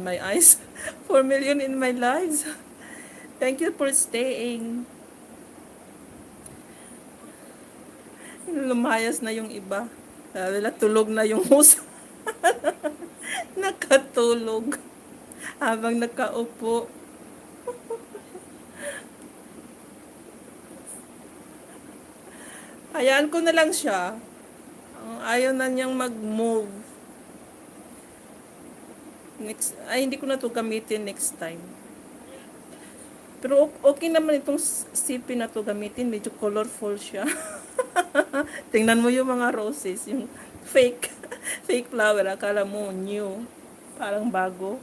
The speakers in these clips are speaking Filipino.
my eyes. 4 million in my lives. Thank you for staying. Lumayas na yung iba. Sabi nila, tulog na yung host. Nakatulog. Habang nakaupo. Hayaan ko na lang siya. Ayaw na niyang mag-move. Next, ay, hindi ko na to gamitin next time. Pero okay naman itong CP na to gamitin. Medyo colorful siya. Tingnan mo yung mga roses. Yung fake. Fake flower. Akala mo new. Parang bago.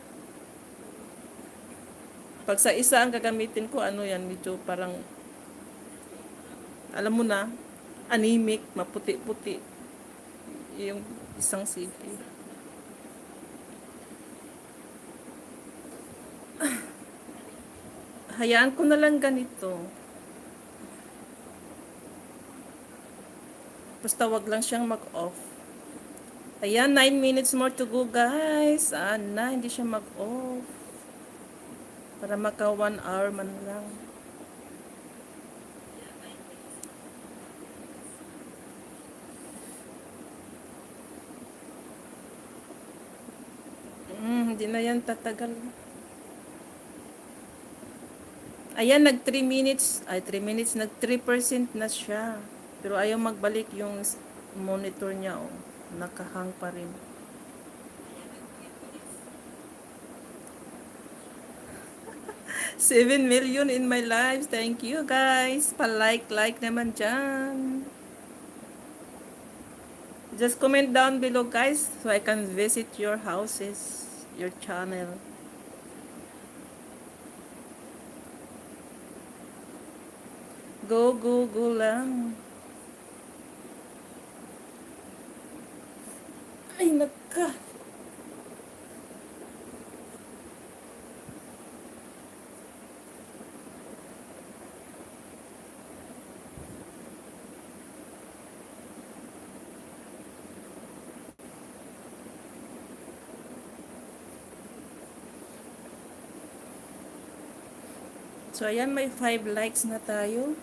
Pag sa isa ang gagamitin ko, ano yan, medyo parang, alam mo na, anemic, maputi-puti. Yung isang CP. Hayaan ko na lang ganito. Basta wag lang siyang mag-off. Ayan, 9 minutes more to go, guys. Sana, hindi siya mag-off. Para maka 1 hour man lang. Hindi na yan tatagal. Ayan, nag 3 minutes. Ay, 3 minutes. Nag 3% na siya. Pero ayaw magbalik yung monitor niya. Oh. Nakahang pa rin. 7 million in my lives. Thank you, guys. Pa-like naman dyan. Just comment down below, guys, so I can visit your houses, your channel. Go, go, go lang. Ay, nagka. So, ayan, may 5 likes na tayo.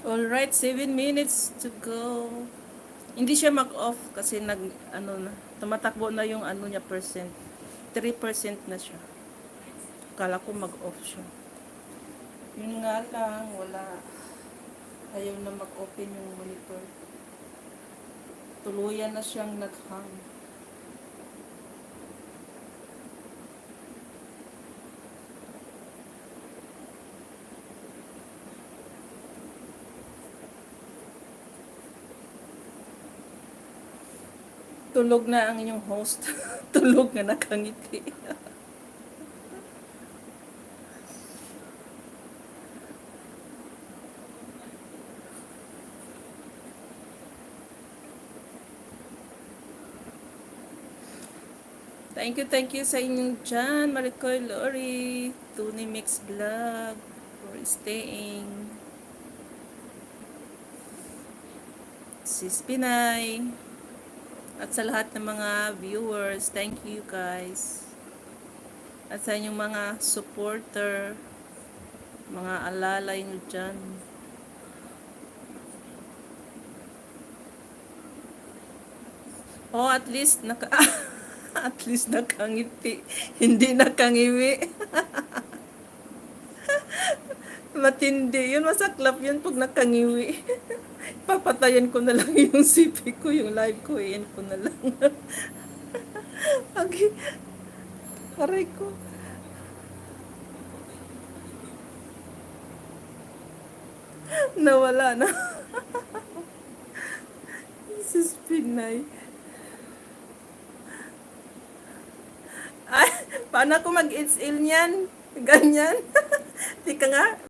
Alright, 7 minutes to go. Hindi siya mag-off kasi tumatakbo na yung ano niya percent. 3% na siya. Kala ko mag-off siya. Yun nga lang, wala. Ayaw na mag-open yung monitor. Tuluyan na siyang nag-hang. Tulog na ang inyong host. Tulog na nakangiti. Thank you sa inyong dyan, Maricoy Lori, Tuni Mix Vlog, for staying. Sis Pinay, at sa lahat ng mga viewers, thank you guys. At sa inyong mga supporter, mga alalay nyo dyan. Oh, at least at least nakangiti. Hindi nakangiwi. Matindi. Yun, masaklap yun pag nakangiwi. Papatayan ko na lang yung CP ko, yung live ko. Iyan ko na lang. Okay. Aray ko. Nawala na. Sis Pinay. Ay, paano ako mag-it's ill niyan? Ganyan. Tika nga.